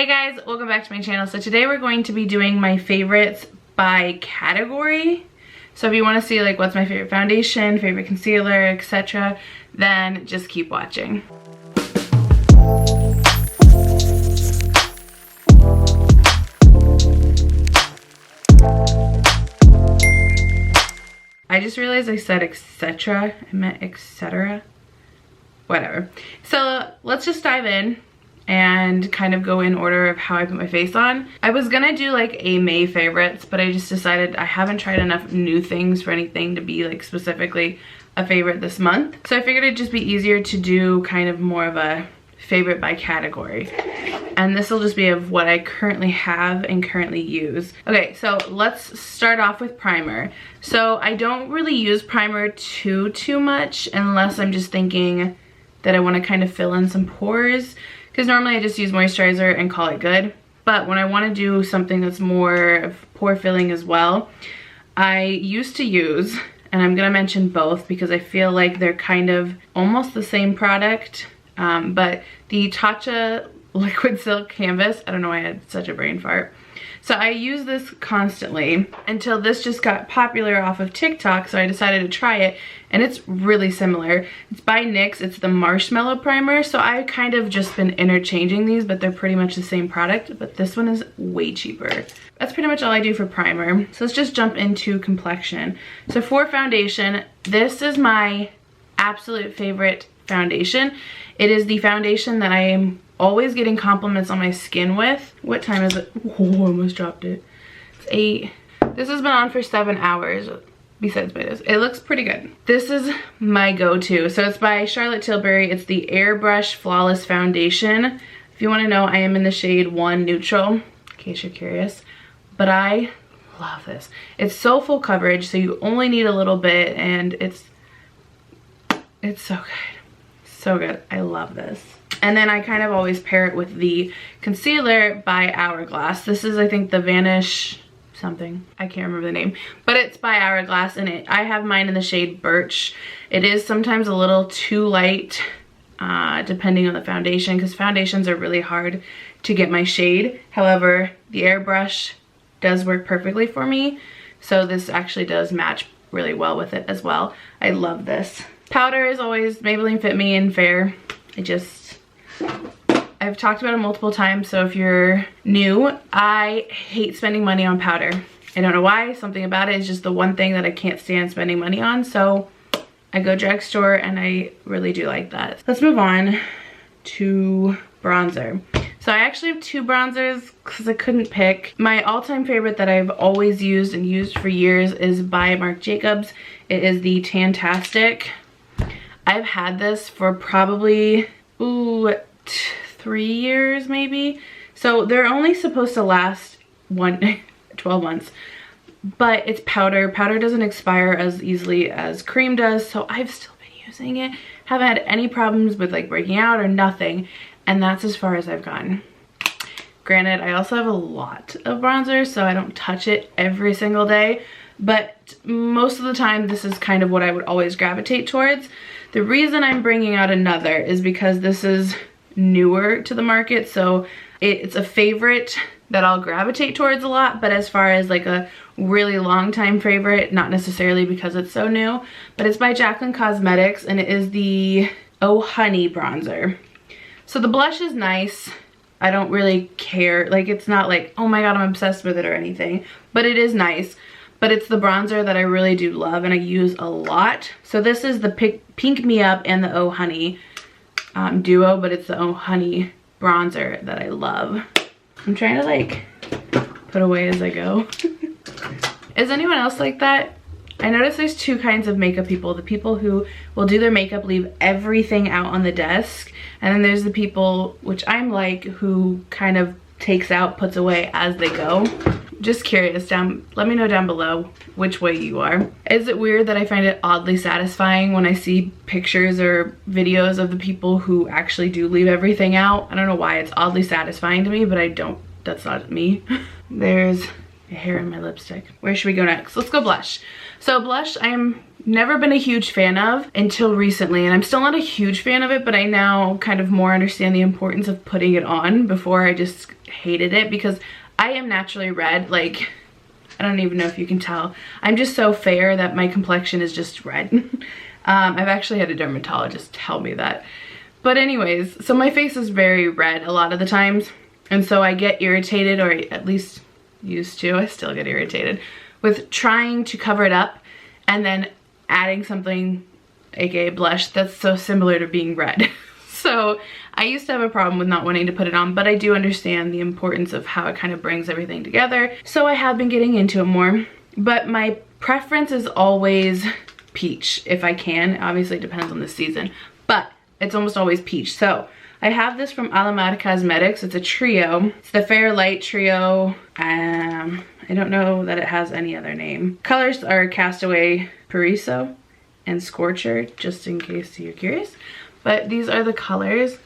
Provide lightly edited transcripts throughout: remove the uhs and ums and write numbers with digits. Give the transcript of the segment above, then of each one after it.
Hey guys, welcome back to my channel. So today we're going to be doing my favorites by category. So if you want to see like what's my favorite foundation, favorite concealer, etc., then just keep watching. I just realized I said etc. I meant etc. Whatever. So let's just dive in and kind of go in order of how I put my face on. I was gonna do like a May favorites, but I just decided I haven't tried enough new things for anything to be like specifically a favorite this month. So I figured it'd just be easier to do kind of more of a favorite by category. And this will just be of what I currently have and currently use. Okay, so let's start off with primer. So I don't really use primer too much unless I'm just thinking that I want to kind of fill in some pores, because normally I just use moisturizer and call it good. But when I want to do something that's more pore filling as well, I used to use, and I'm gonna mention both because I feel like they're kind of almost the same product, but the Tatcha Liquid Silk Canvas, I don't know why I had such a brain fart. So I use this constantly until this just got popular off of TikTok, so I decided to try it, and it's really similar. It's by NYX, it's the Marshmallow Primer, so I kind of just been interchanging these, but they're pretty much the same product, but this one is way cheaper. That's pretty much all I do for primer. So let's just jump into complexion. So for foundation, this is my absolute favorite foundation. It is the foundation that I am always getting compliments on my skin with. What time is it? Oh, I almost dropped it. It's 8. This has been on for 7 hours besides by this. It looks pretty good. This is my go-to. So it's by Charlotte Tilbury. It's the Airbrush Flawless Foundation. If you want to know, I am in the shade 1 Neutral, in case you're curious. But I love this. It's so full coverage, so you only need a little bit, and it's so good. So good. I love this. And then I kind of always pair it with the concealer by Hourglass. This is, I think, the Vanish something. I can't remember the name. But it's by Hourglass, and I have mine in the shade Birch. It is sometimes a little too light, depending on the foundation, because foundations are really hard to get my shade. However, the Airbrush does work perfectly for me. So this actually does match really well with it as well. I love this. Powder is always Maybelline Fit Me and Fair. I've talked about it multiple times, so if you're new, I hate spending money on powder. I don't know why, something about it is just the one thing that I can't stand spending money on, so I go drugstore and I really do like that. Let's move on to bronzer. So I actually have 2 bronzers because I couldn't pick. My all-time favorite that I've always used and used for years is by Marc Jacobs. It is the Tantastic. I've had this for probably 3 years maybe. So they're only supposed to last 12 months. But it's powder. Powder doesn't expire as easily as cream does, so I've still been using it. Haven't had any problems with like breaking out or nothing. And that's as far as I've gotten. Granted, I also have a lot of bronzer, so I don't touch it every single day. But most of the time, this is kind of what I would always gravitate towards. The reason I'm bringing out another is because this is newer to the market, so it's a favorite that I'll gravitate towards a lot, but as far as like a really long time favorite, not necessarily because it's so new, but it's by Jaclyn Cosmetics, and it is the Oh Honey bronzer. So the blush is nice. I don't really care, like it's not like, oh my god, I'm obsessed with it or anything, but it is nice. But it's the bronzer that I really do love and I use a lot. So this is the Pink Me Up and the Oh Honey duo, but it's the Oh Honey bronzer that I love. I'm trying to like put away as I go. Is anyone else like that? I notice there's 2 kinds of makeup people. The people who will do their makeup, leave everything out on the desk. And then there's the people, which I'm like, who kind of takes out, puts away as they go. Just curious, let me know down below which way you are. Is it weird that I find it oddly satisfying when I see pictures or videos of the people who actually do leave everything out? I don't know why it's oddly satisfying to me, but that's not me. There's hair in my lipstick. Where should we go next? Let's go blush. So blush, I'm never been a huge fan of until recently, and I'm still not a huge fan of it, but I now kind of more understand the importance of putting it on. Before I just hated it because I am naturally red. Like, I don't even know if you can tell. I'm just so fair that my complexion is just red. I've actually had a dermatologist tell me that. But anyways, so my face is very red a lot of the times. And so I get irritated, or at least used to, I still get irritated, with trying to cover it up and then adding something, aka blush, that's so similar to being red. So I used to have a problem with not wanting to put it on, but I do understand the importance of how it kind of brings everything together. So I have been getting into it more. But my preference is always peach, if I can. Obviously it depends on the season, but it's almost always peach. So I have this from Alamar Cosmetics. It's a trio. It's the Fair Light Trio. I don't know that it has any other name. Colors are Castaway, Paraiso, and Scorcher, just in case you're curious. But these are the colors,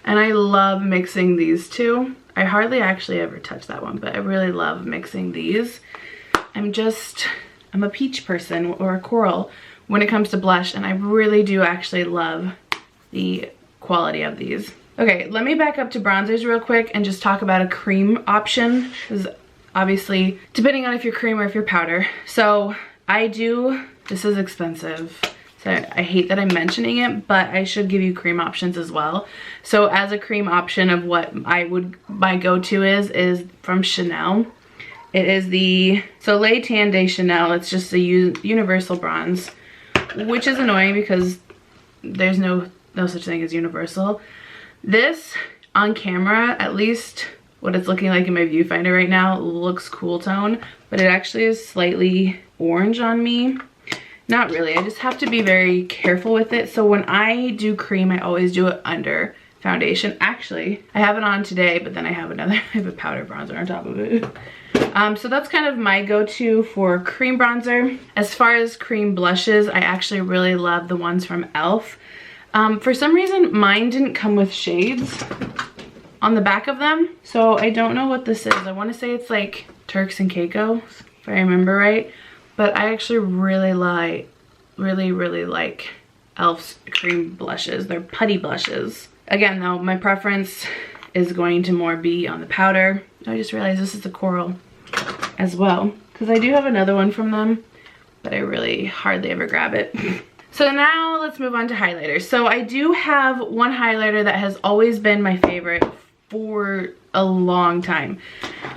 and I love mixing these two. I hardly actually ever touch that one, but I really love mixing these. I'm a peach person, or a coral, when it comes to blush, and I really do actually love the quality of these. Okay, let me back up to bronzers real quick and just talk about a cream option, because obviously, depending on if you're cream or if you're powder. So this is expensive. So I hate that I'm mentioning it, but I should give you cream options as well. So as a cream option of what my go-to is from Chanel. It is the Soleil Tan de Chanel. It's just a universal bronze, which is annoying because there's no such thing as universal. This, on camera, at least what it's looking like in my viewfinder right now, looks cool tone, but it actually is slightly orange on me. Not really, I just have to be very careful with it. So when I do cream, I always do it under foundation. Actually, I have it on today, but then I have I have a powder bronzer on top of it. So that's kind of my go-to for cream bronzer. As far as cream blushes, I actually really love the ones from e.l.f. For some reason, mine didn't come with shades on the back of them. So I don't know what this is. I want to say it's like Turks and Caicos, if I remember right. But I actually really like e.l.f.'s cream blushes. They're putty blushes. Again though, my preference is going to more be on the powder. I just realized this is a coral as well, because I do have another one from them, but I really hardly ever grab it. So now let's move on to highlighters. So I do have one highlighter that has always been my favorite for a long time,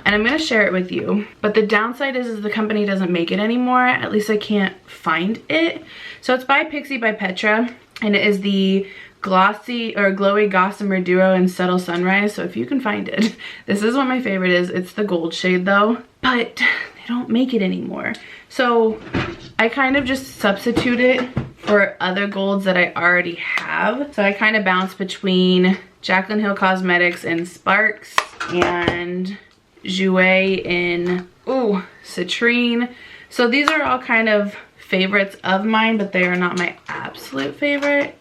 and I'm gonna share it with you. But the downside is the company doesn't make it anymore. At least I can't find it. So it's by Pixi by Petra, and it is the Glossy or Glowy Gossamer Duo in Subtle Sunrise. So if you can find it, this is what my favorite is. It's the gold shade though, but they don't make it anymore. So I kind of just substitute it for other golds that I already have. So I kind of bounce between Jaclyn Hill Cosmetics in Sparks and Jouer in Citrine. So these are all kind of favorites of mine, but they are not my absolute favorite.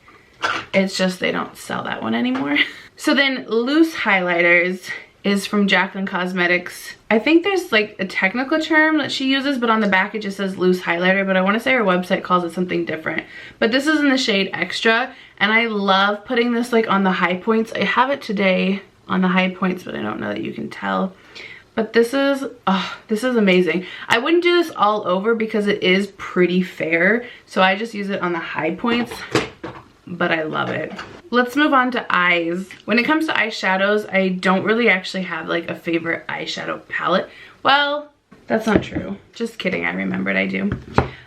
It's just they don't sell that one anymore. So then loose highlighters is from Jaclyn Cosmetics. I think there's like a technical term that she uses, but on the back it just says loose highlighter, but I want to say her website calls it something different. But this is in the shade Extra, and I love putting this like on the high points. I have it today on the high points, but I don't know that you can tell. But this is amazing. I wouldn't do this all over because it is pretty fair, so I just use it on the high points, but I love it. Let's move on to eyes. When it comes to eyeshadows, I don't really actually have like a favorite eyeshadow palette. Well, that's not true. Just kidding, I remembered I do.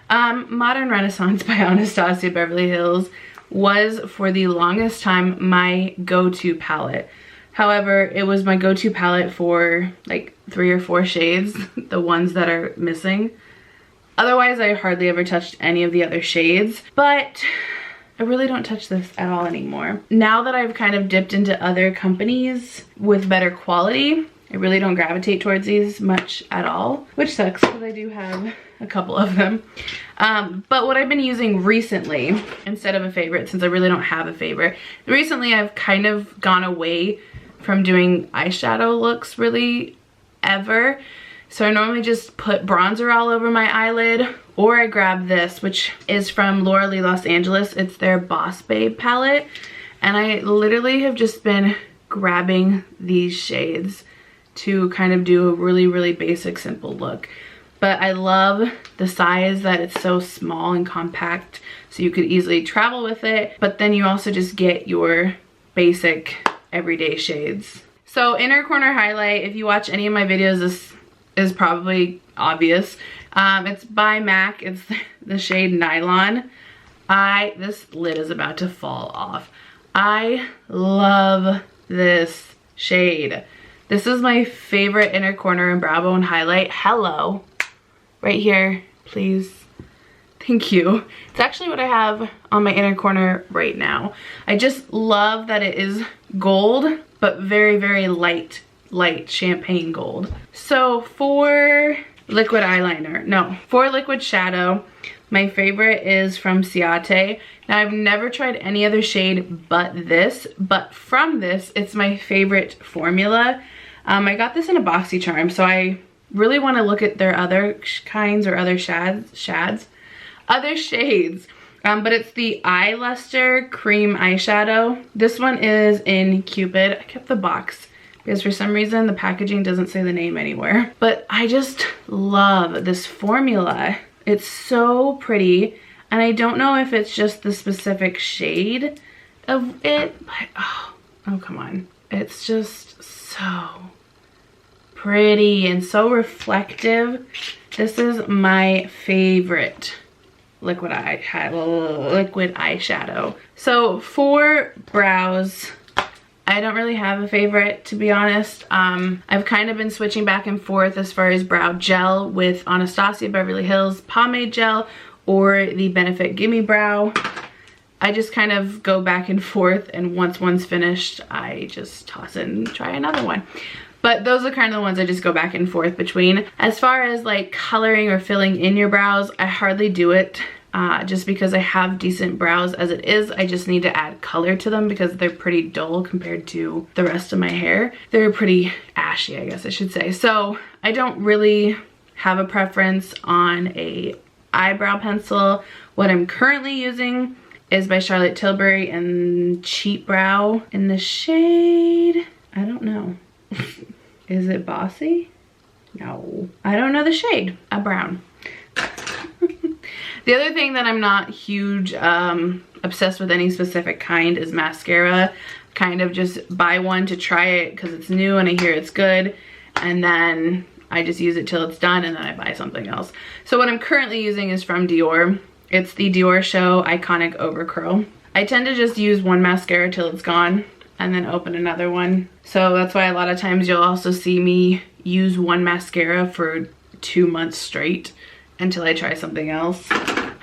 Modern Renaissance by Anastasia Beverly Hills was for the longest time my go-to palette. However, it was my go-to palette for like 3 or 4 shades, the ones that are missing. Otherwise, I hardly ever touched any of the other shades, but I really don't touch this at all anymore. Now that I've kind of dipped into other companies with better quality, I really don't gravitate towards these much at all, which sucks because I do have a couple of them. But what I've been using recently, instead of a favorite, since I really don't have a favorite, recently I've kind of gone away from doing eyeshadow looks really ever. So I normally just put bronzer all over my eyelid, or I grab this, which is from Laura Lee Los Angeles. It's their Boss Babe palette. And I literally have just been grabbing these shades to kind of do a really, really basic, simple look. But I love the size, that it's so small and compact, so you could easily travel with it, but then you also just get your basic everyday shades. So inner corner highlight, if you watch any of my videos, this is probably obvious. It's by MAC, it's the shade Nylon. This lid is about to fall off. I love this shade. This is my favorite inner corner and brow bone highlight. Hello, right here, please. Thank you. It's actually what I have on my inner corner right now. I just love that it is gold, but very, very light champagne gold. So for liquid eyeliner, for liquid shadow, my favorite is from Ciate. Now I've never tried any other shade but this, but from this, it's my favorite formula. I got this in a BoxyCharm, so I really want to look at their other kinds or other other shades. But it's the Eye Lustre Cream Eyeshadow. This one is in Cupid. I kept the box because for some reason the packaging doesn't say the name anywhere. But I just love this formula. It's so pretty, and I don't know if it's just the specific shade of it, but oh come on. It's just so pretty and so reflective. This is my favorite liquid eyeshadow. So for brows, I don't really have a favorite, to be honest. I've kind of been switching back and forth as far as brow gel with Anastasia Beverly Hills pomade gel or the Benefit Gimme Brow. I just kind of go back and forth, and once one's finished, I just toss it and try another one. But those are kind of the ones I just go back and forth between. As far as like coloring or filling in your brows, I hardly do it. Just because I have decent brows as it is. I just need to add color to them because they're pretty dull compared to the rest of my hair. They're pretty ashy, I guess I should say. So I don't really have a preference on a eyebrow pencil. What I'm currently using is by Charlotte Tilbury and Cheap Brow in the shade, I don't know. Is it Bossy? No, I don't know the shade. A brown. The other thing that I'm not huge obsessed with any specific kind is mascara. Kind of just buy one to try it because it's new and I hear it's good, and then I just use it till it's done and then I buy something else. So what I'm currently using is from Dior. It's the Dior Show Iconic Overcurl. I tend to just use one mascara till it's gone and then open another one. So that's why a lot of times you'll also see me use one mascara for 2 months straight until I try something else.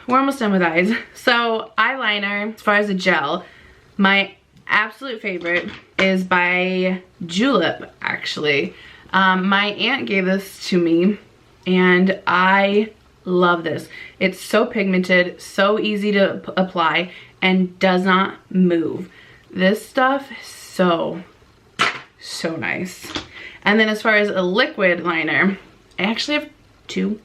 We're almost done with eyes. So eyeliner, as far as a gel, my absolute favorite is by Julep, actually. My aunt gave this to me and I love this. It's so pigmented, so easy to apply, and does not move. This stuff is so nice. And then as far as a liquid liner, I actually have two.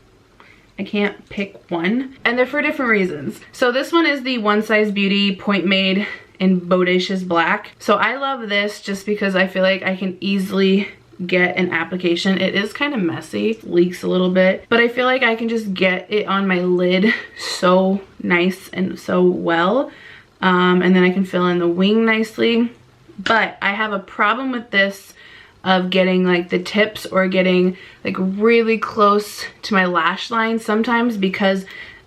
I can't pick one, and they're for different reasons. So this one is the One Size Beauty Point Made in Bodacious Black. So I love this just because I feel like I can easily get an application. It is kind of messy, leaks a little bit, but I feel like I can just get it on my lid so nice and so well. And then I can fill in the wing nicely. But I have a problem with this of getting like the tips or getting like really close to my lash line sometimes, because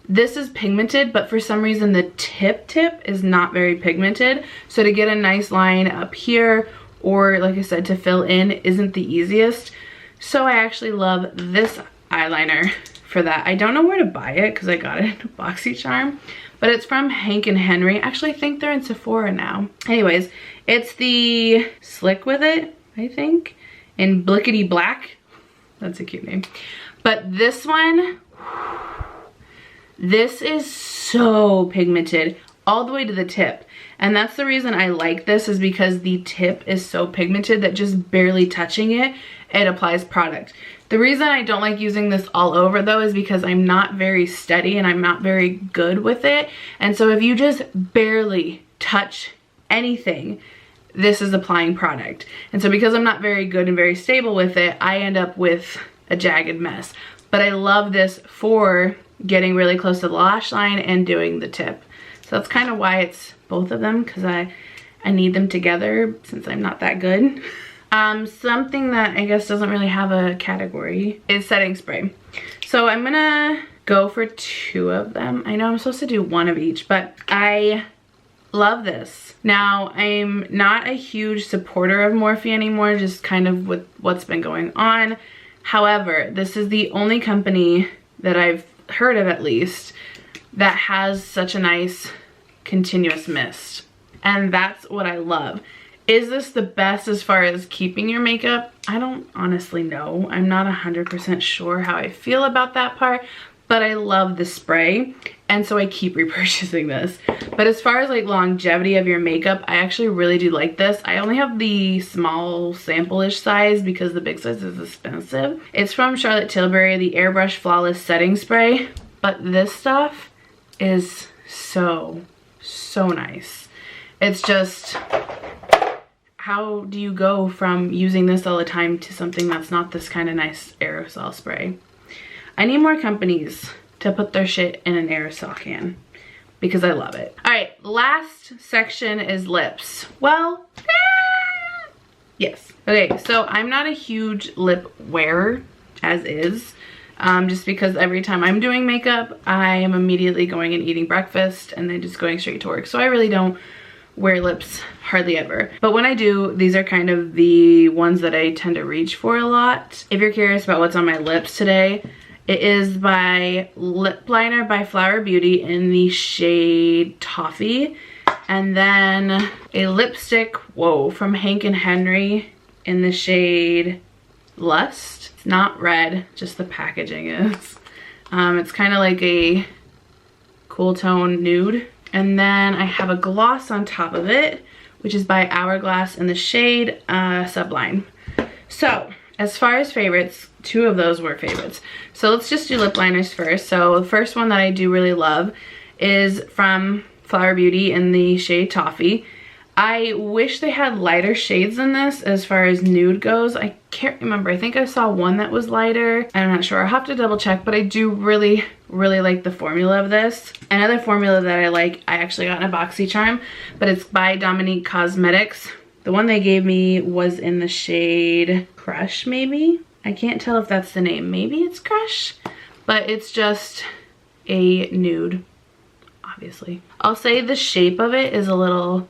this is pigmented, but for some reason the tip is not very pigmented. So to get a nice line up here, or like I said, to fill in, isn't the easiest. So I actually love this eyeliner for that. I don't know where to buy it because I got it in a BoxyCharm, but it's from Hank and Henry. Actually, I think they're in Sephora now. Anyways, it's the Slick With It, I think, in Blickety Black. That's a cute name. But this one, this is so pigmented all the way to the tip. And that's the reason I like this, is because the tip is so pigmented that just barely touching it, it applies product. The reason I don't like using this all over though is because I'm not very steady and I'm not very good with it. And so if you just barely touch anything, this is applying product. And so because I'm not very good and very stable with it, I end up with a jagged mess. But I love this for getting really close to the lash line and doing the tip. So that's kind of why it's both of them, because I need them together since I'm not that good. Something that I guess doesn't really have a category is setting spray. So I'm gonna go for 2 of them. I know I'm supposed to do 1 of each, but I love this. Now, I'm not a huge supporter of Morphe anymore, just kind of with what's been going on. However, this is the only company that I've heard of, at least, that has such a nice continuous mist. And that's what I love. Is this the best as far as keeping your makeup? I don't honestly know. I'm not 100% sure how I feel about that part, but I love the spray, and so I keep repurchasing this. But as far as like longevity of your makeup, I actually really do like this. I only have the small sample-ish size because the big size is expensive. It's from Charlotte Tilbury, the Airbrush Flawless Setting Spray, but this stuff is so nice. It's just, how do you go from using this all the time to something that's not this kind of nice aerosol spray? I need more companies to put their shit in an aerosol can because I love it. All right, last section is lips. Well, yes. Okay, so I'm not a huge lip wearer as is, just because every time I'm doing makeup, I am immediately going and eating breakfast and then just going straight to work. So I really don't wear lips hardly ever. But when I do, these are kind of the ones that I tend to reach for a lot. If you're curious about what's on my lips today, it is by Lip Liner by Flower Beauty in the shade Toffee. And then a lipstick, whoa, from Hank and Henry in the shade Lust. It's not red, just the packaging is. It's kind of like a cool tone nude. And then I have a gloss on top of it, which is by Hourglass in the shade Sublime. So, as far as favorites, 2 of those were favorites. So let's just do lip liners first. So the first one that I do really love is from Flower Beauty in the shade Toffee. I wish they had lighter shades than this as far as nude goes. I can't remember. I think I saw one that was lighter. I'm not sure. I'll have to double check, but I do really like the formula of this. Another formula that I like, I actually got in a BoxyCharm, but it's by Dominique Cosmetics. The one they gave me was in the shade Crush, maybe? I can't tell if that's the name. Maybe it's Crush, but it's just a nude, obviously. I'll say the shape of it is a little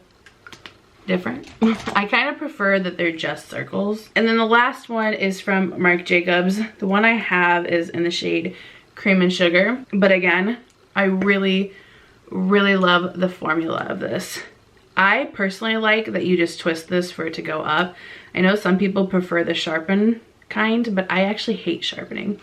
different. I kind of prefer that they're just circles. And then the last one is from Marc Jacobs. The one I have is in the shade Cream and Sugar. But again, I really love the formula of this. I personally like that you just twist this for it to go up. I know some people prefer the sharpen kind, but I actually hate sharpening.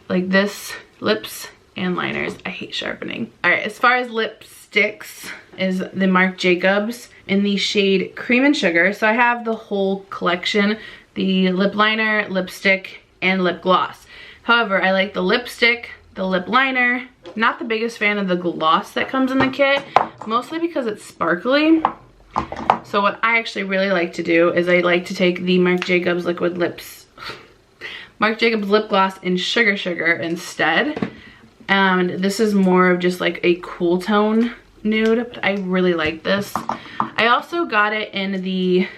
Like this, lips and liners, I hate sharpening. All right, as far as lipsticks is the Marc Jacobs in the shade Cream and Sugar. So I have the whole collection, the lip liner, lipstick, and lip gloss. However, I like the lipstick, the lip liner. Not the biggest fan of the gloss that comes in the kit, mostly because it's sparkly. So what I actually really like to do is I like to take the Marc Jacobs liquid lips, Marc Jacobs lip gloss in Sugar Sugar instead. And this is more of just like a cool tone nude, but I really like this. I also got it in the,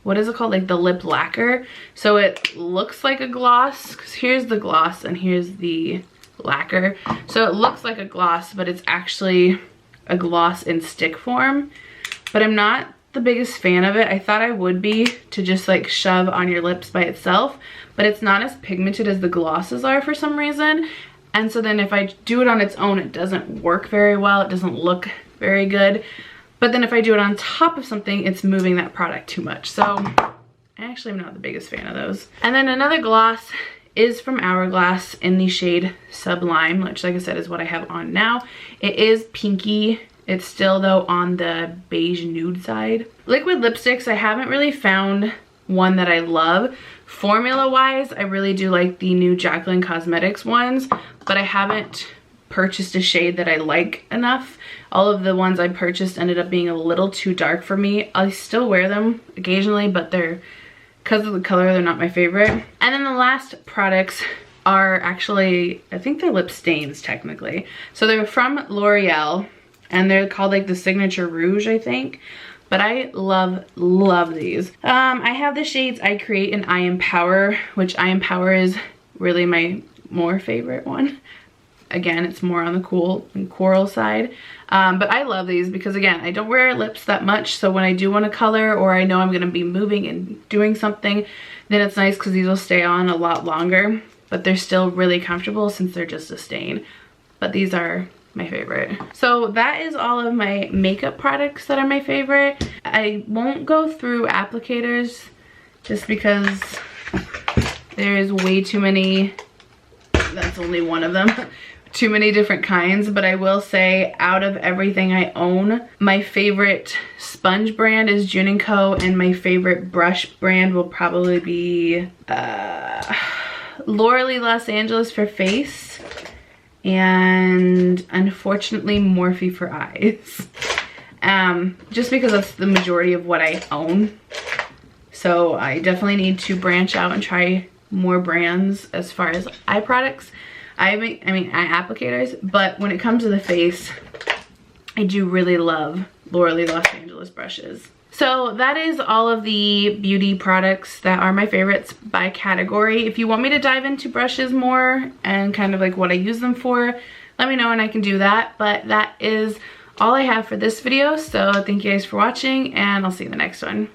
what is it called? Like the lip lacquer. So it looks like a gloss, because here's the gloss and here's the lacquer. So it looks like a gloss, but it's actually a gloss in stick form. But I'm not the biggest fan of it. I thought I would be, to just like shove on your lips by itself, but it's not as pigmented as the glosses are for some reason. And so then if I do it on its own, it doesn't work very well. It doesn't look very good. But then if I do it on top of something, it's moving that product too much. So I actually am not the biggest fan of those. And then another gloss is from Hourglass in the shade Sublime, which like I said is what I have on now. It is pinky. It's still though on the beige nude side. Liquid lipsticks, I haven't really found one that I love. Formula wise, I really do like the new Jaclyn Cosmetics ones, but I haven't purchased a shade that I like enough. All of the ones I purchased ended up being a little too dark for me. I still wear them occasionally, but because of the color, they're not my favorite. And then the last products are actually, I think they're lip stains technically. So they're from L'Oreal and they're called like the Signature Rouge, I think. But I love these. I have the shades I Create and I Empower, which I Empower is really my more favorite one. Again, it's more on the cool and coral side. But I love these because again, I don't wear lips that much. So when I do want to color or I know I'm gonna be moving and doing something, then it's nice because these will stay on a lot longer. But they're still really comfortable since they're just a stain. But these are my favorite. So that is all of my makeup products that are my favorite. I won't go through applicators just because there's way too many. That's only one of them. Too many different kinds, but I will say out of everything I own, my favorite sponge brand is June & Co. and my favorite brush brand will probably be Laura Los Angeles for face and unfortunately Morphe for eyes. Just because that's the majority of what I own. So I definitely need to branch out and try more brands as far as eye products. I mean eye applicators, but when it comes to the face, I do really love Laura Los Angeles brushes. So that is all of the beauty products that are my favorites by category. If you want me to dive into brushes more and kind of like what I use them for, let me know and I can do that. But that is all I have for this video. So thank you guys for watching and I'll see you in the next one.